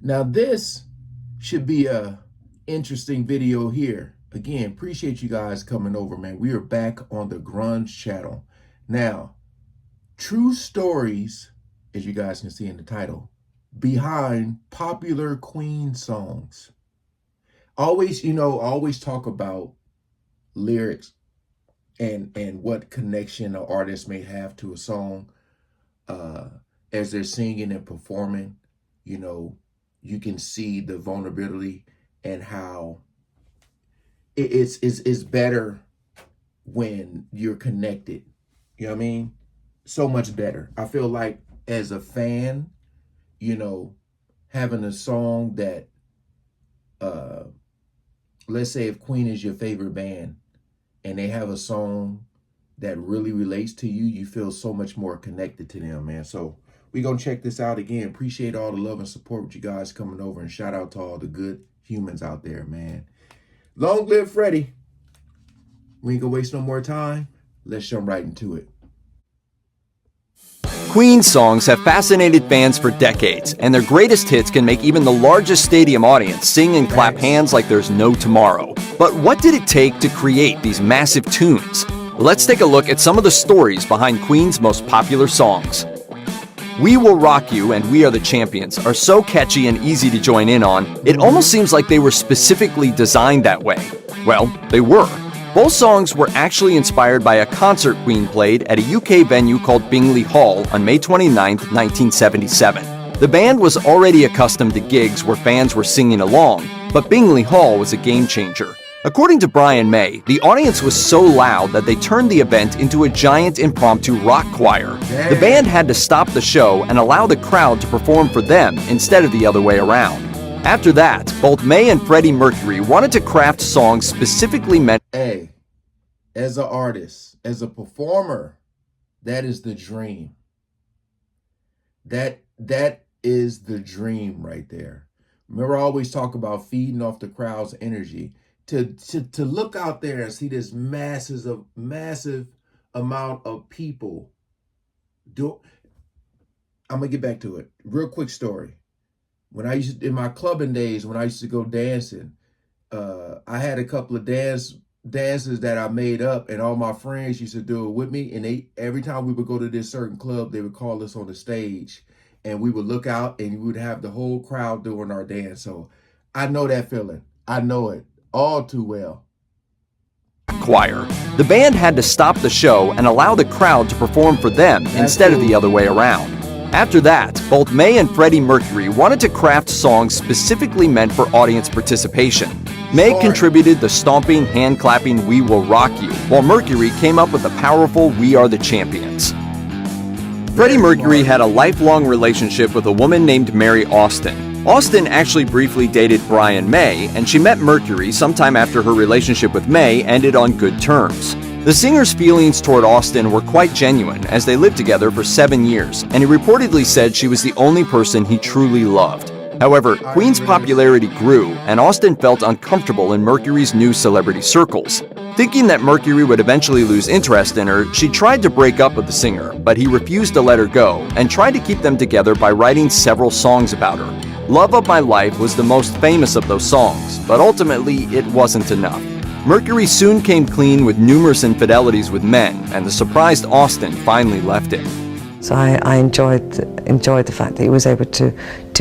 Now this should be a interesting video here. Again, appreciate you guys coming over, man. We are back on the Grunge channel. Now, true stories, as you guys can see in the title, behind popular Queen songs. Always talk about lyrics and what connection an artist may have to a song as they're singing and performing. You can see the vulnerability and how it's better when you're connected. You know what I mean? So much better. I feel like as a fan, having a song that, let's say if Queen is your favorite band and they have a song that really relates to you, you feel so much more connected to them, man. So we're going to check this out again. Appreciate all the love and support with you guys coming over, and shout out to all the good humans out there, man. Long live Freddie. We ain't going to waste no more time. Let's jump right into it. Queen songs have fascinated fans for decades, and their greatest hits can make even the largest stadium audience sing and clap hands like there's no tomorrow. But what did it take to create these massive tunes? Let's take a look at some of the stories behind Queen's most popular songs. We Will Rock You and We Are the Champions are so catchy and easy to join in on, it almost seems like they were specifically designed that way. Well, they were. Both songs were actually inspired by a concert Queen played at a UK venue called Bingley Hall on May 29, 1977. The band was already accustomed to gigs where fans were singing along, but Bingley Hall was a game changer. According to Brian May, the audience was so loud that they turned the event into a giant impromptu rock choir. Dang. The band had to stop the show and allow the crowd to perform for them instead of the other way around. After that, both May and Freddie Mercury wanted to craft songs specifically meant. Hey, as an artist, as a performer, that is the dream. That is the dream right there. Remember, I always talk about feeding off the crowd's energy. To look out there and see this massive amount of people I'm gonna get back to it. Real quick story. In my clubbing days, when I used to go dancing, I had a couple of dances that I made up, and all my friends used to do it with me. And every time we would go to this certain club, they would call us on the stage, and we would look out, and we would have the whole crowd doing our dance. So I know that feeling. I know it all too well. Choir. The band had to stop the show and allow the crowd to perform for them instead of the other way around. After that, both May and Freddie Mercury wanted to craft songs specifically meant for audience participation. May contributed the stomping, hand-clapping We Will Rock You, while Mercury came up with the powerful We Are the Champions. Freddie Mercury had a lifelong relationship with a woman named Mary Austin. Austin actually briefly dated Brian May, and she met Mercury sometime after her relationship with May ended on good terms. The singer's feelings toward Austin were quite genuine, as they lived together for 7 years, and he reportedly said she was the only person he truly loved. However, Queen's popularity grew, and Austin felt uncomfortable in Mercury's new celebrity circles. Thinking that Mercury would eventually lose interest in her, she tried to break up with the singer, but he refused to let her go, and tried to keep them together by writing several songs about her. Love of My Life was the most famous of those songs, but ultimately it wasn't enough. Mercury soon came clean with numerous infidelities with men, and the surprised Austin finally left him. So I enjoyed the fact that he was able to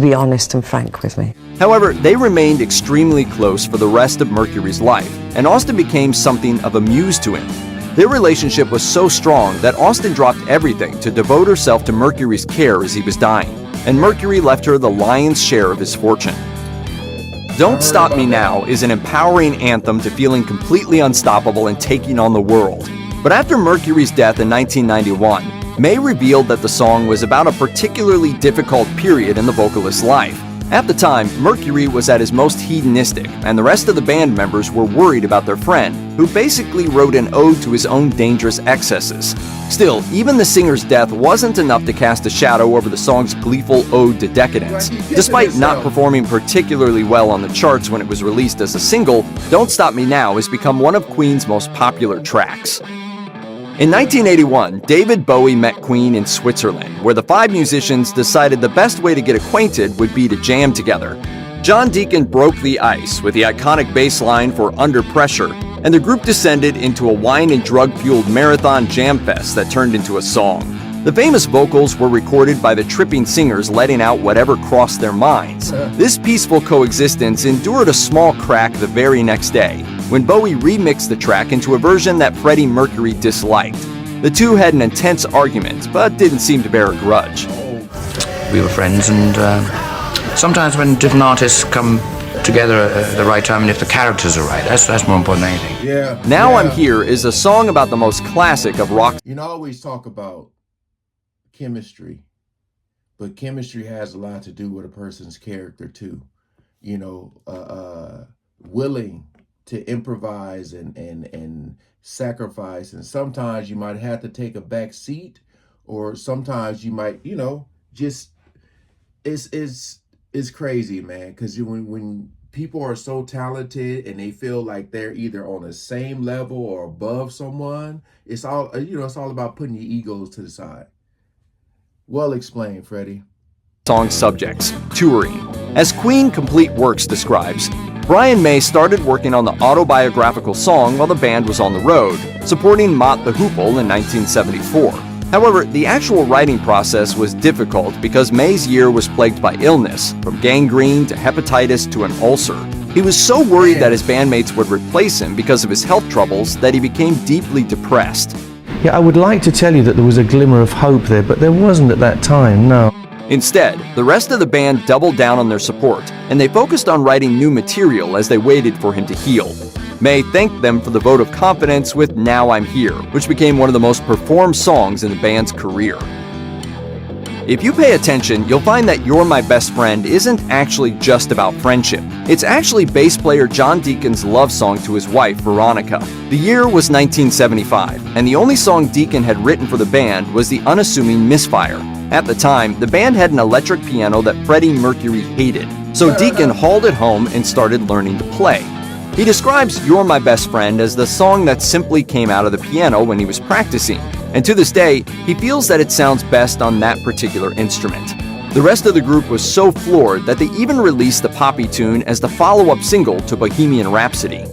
be honest and frank with me. However, they remained extremely close for the rest of Mercury's life, and Austin became something of a muse to him. Their relationship was so strong that Austin dropped everything to devote herself to Mercury's care as he was dying, and Mercury left her the lion's share of his fortune. Don't Stop Me Now is an empowering anthem to feeling completely unstoppable and taking on the world. But after Mercury's death in 1991, May revealed that the song was about a particularly difficult period in the vocalist's life. At the time, Mercury was at his most hedonistic, and the rest of the band members were worried about their friend, who basically wrote an ode to his own dangerous excesses. Still, even the singer's death wasn't enough to cast a shadow over the song's gleeful ode to decadence. Despite not performing particularly well on the charts when it was released as a single, Don't Stop Me Now has become one of Queen's most popular tracks. In 1981, David Bowie met Queen in Switzerland, where the five musicians decided the best way to get acquainted would be to jam together. John Deacon broke the ice with the iconic bass line for Under Pressure, and the group descended into a wine and drug-fueled marathon jam fest that turned into a song. The famous vocals were recorded by the tripping singers letting out whatever crossed their minds. This peaceful coexistence endured a small crack the very next day, when Bowie remixed the track into a version that Freddie Mercury disliked. The two had an intense argument, but didn't seem to bear a grudge. We were friends, and sometimes when different artists come together at the right time, and if the characters are right, that's more important than anything. Yeah. Now I'm Here is a song about the most classic of rock. You know, I always talk about chemistry, but chemistry has a lot to do with a person's character too. You know, willing to improvise and sacrifice, and sometimes you might have to take a back seat, or sometimes you might, you know, just it's crazy, man, because when people are so talented and they feel like they're either on the same level or above someone, it's all, you know, it's all about putting your egos to the side. Well explained, Freddie. Song subjects, touring. As Queen Complete Works describes, Brian May started working on the autobiographical song while the band was on the road, supporting Mott the Hoople in 1974. However, the actual writing process was difficult because May's year was plagued by illness, from gangrene to hepatitis to an ulcer. He was so worried that his bandmates would replace him because of his health troubles that he became deeply depressed. Yeah, I would like to tell you that there was a glimmer of hope there, but there wasn't at that time, no. Instead, the rest of the band doubled down on their support, and they focused on writing new material as they waited for him to heal. May thanked them for the vote of confidence with Now I'm Here, which became one of the most performed songs in the band's career. If you pay attention, you'll find that You're My Best Friend isn't actually just about friendship. It's actually bass player John Deacon's love song to his wife, Veronica. The year was 1975, and the only song Deacon had written for the band was the unassuming Misfire. At the time, the band had an electric piano that Freddie Mercury hated, so Deacon hauled it home and started learning to play. He describes You're My Best Friend as the song that simply came out of the piano when he was practicing, and to this day, he feels that it sounds best on that particular instrument. The rest of the group was so floored that they even released the poppy tune as the follow-up single to Bohemian Rhapsody.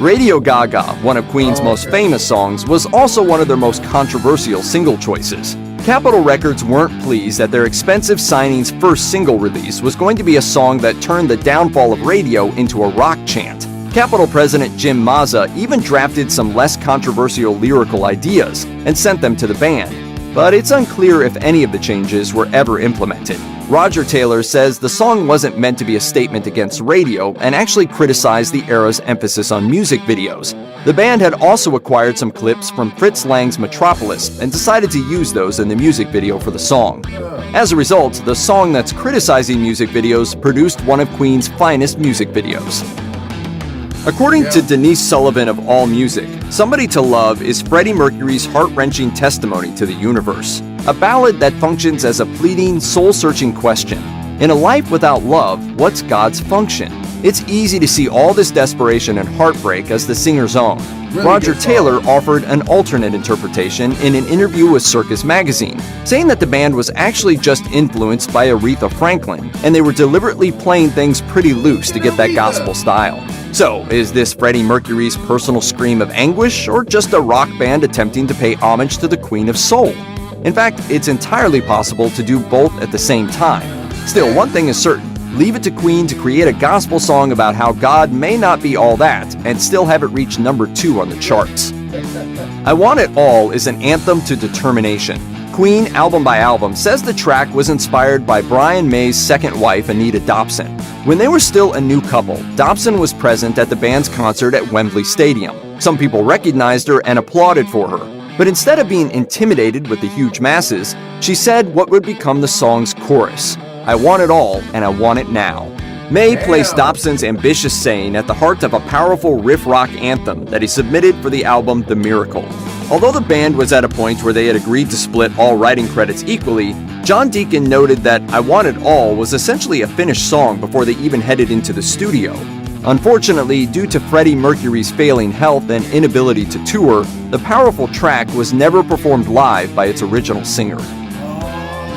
Radio Gaga, one of Queen's most famous songs, was also one of their most controversial single choices. Capitol Records weren't pleased that their expensive signing's first single release was going to be a song that turned the downfall of radio into a rock chant. Capitol president Jim Mazza even drafted some less controversial lyrical ideas and sent them to the band, but it's unclear if any of the changes were ever implemented. Roger Taylor says the song wasn't meant to be a statement against radio and actually criticized the era's emphasis on music videos. The band had also acquired some clips from Fritz Lang's Metropolis and decided to use those in the music video for the song. As a result, the song that's criticizing music videos produced one of Queen's finest music videos. According to Denise Sullivan of AllMusic, Somebody to Love is Freddie Mercury's heart-wrenching testimony to the universe, a ballad that functions as a pleading, soul-searching question. In a life without love, what's God's function? It's easy to see all this desperation and heartbreak as the singer's own. Roger Taylor offered an alternate interpretation in an interview with Circus Magazine, saying that the band was actually just influenced by Aretha Franklin, and they were deliberately playing things pretty loose to get that gospel style. So, is this Freddie Mercury's personal scream of anguish, or just a rock band attempting to pay homage to the Queen of Soul? In fact, it's entirely possible to do both at the same time. Still, one thing is certain. Leave it to Queen to create a gospel song about how God may not be all that and still have it reach number 2 on the charts. I Want It All is an anthem to determination. Queen, album by album, says the track was inspired by Brian May's second wife, Anita Dobson. When they were still a new couple, Dobson was present at the band's concert at Wembley Stadium. Some people recognized her and applauded for her, but instead of being intimidated with the huge masses, she said what would become the song's chorus: I want it all, and I want it now. May placed Dobson's ambitious saying at the heart of a powerful riff rock anthem that he submitted for the album The Miracle. Although the band was at a point where they had agreed to split all writing credits equally, John Deacon noted that I Want It All was essentially a finished song before they even headed into the studio. Unfortunately, due to Freddie Mercury's failing health and inability to tour, the powerful track was never performed live by its original singer.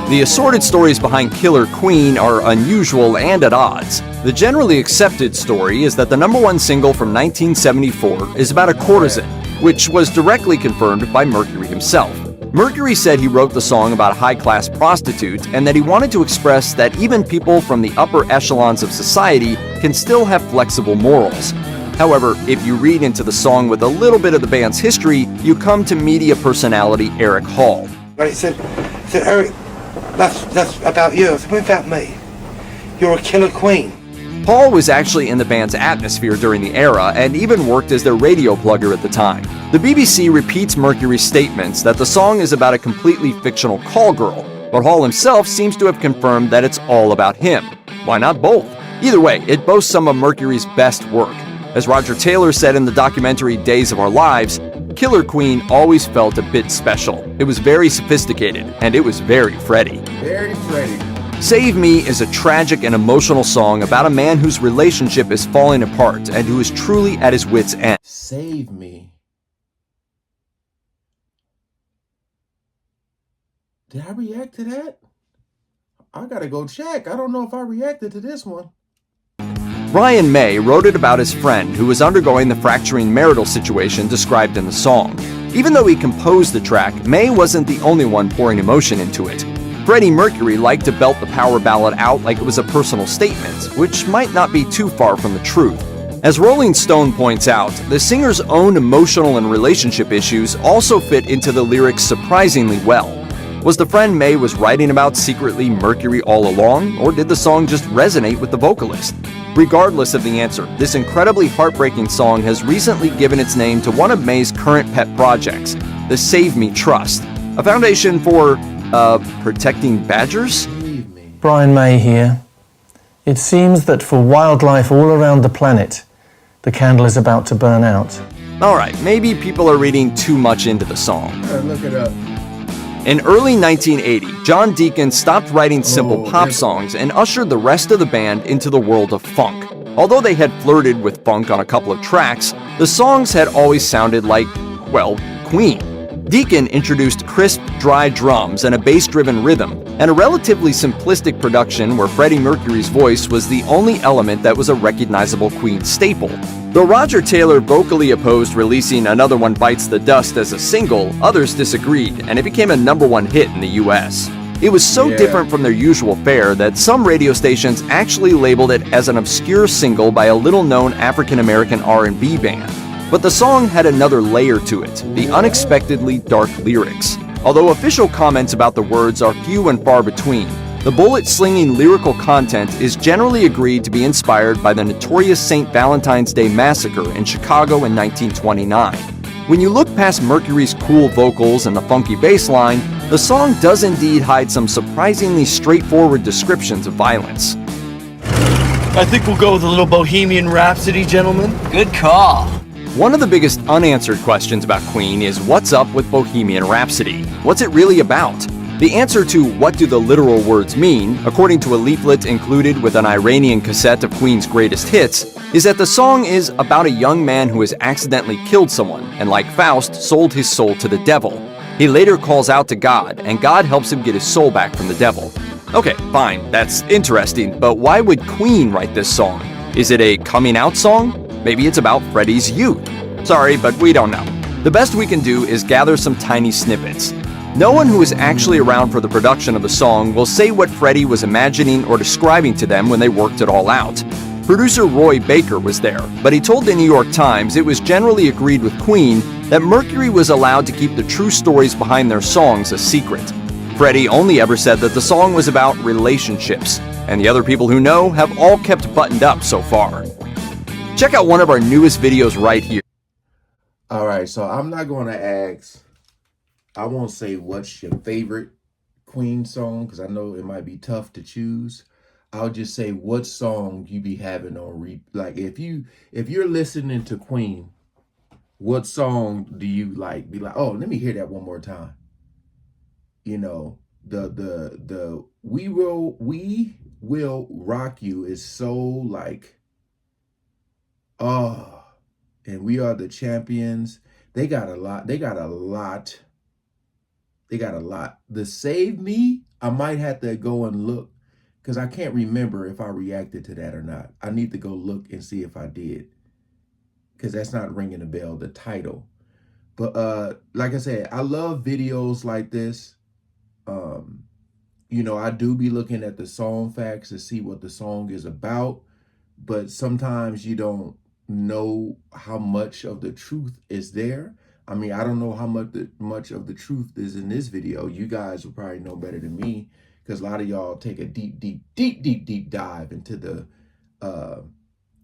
The assorted stories behind Killer Queen are unusual and at odds. The generally accepted story is that the #1 single from 1974 is about a courtesan, which was directly confirmed by Mercury himself. Mercury said he wrote the song about a high-class prostitute and that he wanted to express that even people from the upper echelons of society can still have flexible morals. However, if you read into the song with a little bit of the band's history, you come to media personality Eric Hall. He said, Eric, that's about you. I said, what about me? You're a killer queen. Paul was actually in the band's atmosphere during the era and even worked as their radio plugger at the time. The BBC repeats Mercury's statements that the song is about a completely fictional call girl, but Hall himself seems to have confirmed that it's all about him. Why not both? Either way, it boasts some of Mercury's best work. As Roger Taylor said in the documentary Days of Our Lives, Killer Queen always felt a bit special. It was very sophisticated, and it was very Freddie. Very Freddie. Save Me is a tragic and emotional song about a man whose relationship is falling apart and who is truly at his wit's end. Save Me. Did I react to that? I gotta go check. I don't know if I reacted to this one. Brian May wrote it about his friend who was undergoing the fracturing marital situation described in the song. Even though he composed the track, May wasn't the only one pouring emotion into it. Freddie Mercury liked to belt the power ballad out like it was a personal statement, which might not be too far from the truth. As Rolling Stone points out, the singer's own emotional and relationship issues also fit into the lyrics surprisingly well. Was the friend May was writing about secretly Mercury all along, or did the song just resonate with the vocalist? Regardless of the answer, this incredibly heartbreaking song has recently given its name to one of May's current pet projects, the Save Me Trust, a foundation for, protecting badgers? Brian May here. It seems that for wildlife all around the planet, the candle is about to burn out. Alright, maybe people are reading too much into the song. Look it up. In early 1980, John Deacon stopped writing simple pop songs and ushered the rest of the band into the world of funk. Although they had flirted with funk on a couple of tracks, the songs had always sounded like, well, Queen. Deacon introduced crisp, dry drums and a bass-driven rhythm, and a relatively simplistic production where Freddie Mercury's voice was the only element that was a recognizable Queen staple. Though Roger Taylor vocally opposed releasing Another One Bites the Dust as a single, others disagreed, and it became a #1 hit in the US. It was so different from their usual fare that some radio stations actually labeled it as an obscure single by a little-known African-American R&B band. But the song had another layer to it, the unexpectedly dark lyrics. Although official comments about the words are few and far between, the bullet-slinging lyrical content is generally agreed to be inspired by the notorious St. Valentine's Day Massacre in Chicago in 1929. When you look past Mercury's cool vocals and the funky bass line, the song does indeed hide some surprisingly straightforward descriptions of violence. I think we'll go with a little Bohemian Rhapsody, gentlemen. Good call. One of the biggest unanswered questions about Queen is what's up with Bohemian Rhapsody? What's it really about? The answer to what do the literal words mean, according to a leaflet included with an Iranian cassette of Queen's greatest hits, is that the song is about a young man who has accidentally killed someone and, like Faust, sold his soul to the devil. He later calls out to God, and God helps him get his soul back from the devil. Okay, fine, that's interesting, but why would Queen write this song? Is it a coming out song? Maybe it's about Freddie's youth. Sorry, but we don't know. The best we can do is gather some tiny snippets. No one who was actually around for the production of the song will say what Freddie was imagining or describing to them when they worked it all out. Producer Roy Baker was there, but he told the New York Times it was generally agreed with Queen that Mercury was allowed to keep the true stories behind their songs a secret. Freddie only ever said that the song was about relationships, and the other people who know have all kept buttoned up so far. Check out one of our newest videos right here. All right, so I'm not going to ask, I won't say what's your favorite Queen song, because I know it might be tough to choose. I'll just say what song you be having on like if you're listening to Queen, what song do you like? Be like, oh, let me hear that one more time. You know, the We Will Rock You is so like Oh, and we are the champions. They got a lot. They got a lot. They got a lot. The Save Me, I might have to go and look because I can't remember if I reacted to that or not. I need to go look and see if I did because that's not ringing a bell, the title. But like I said, I love videos like this. You know, I do be looking at the song facts to see what the song is about, but sometimes you don't know how much of the truth is there. I mean, I don't know how much of the truth is in this video. You guys will probably know better than me because a lot of y'all take a deep dive into the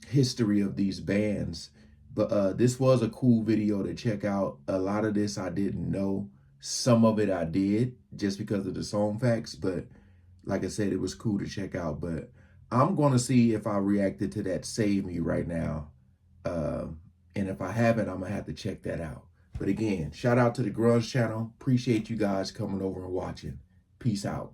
history of these bands. But this was a cool video to check out. A lot of this I didn't know. Some of it I did just because of the song facts. But like I said, it was cool to check out. But I'm going to see if I reacted to that Save Me right now. And if I haven't, I'm going to have to check that out. But again, shout out to the Grunge channel. Appreciate you guys coming over and watching. Peace out.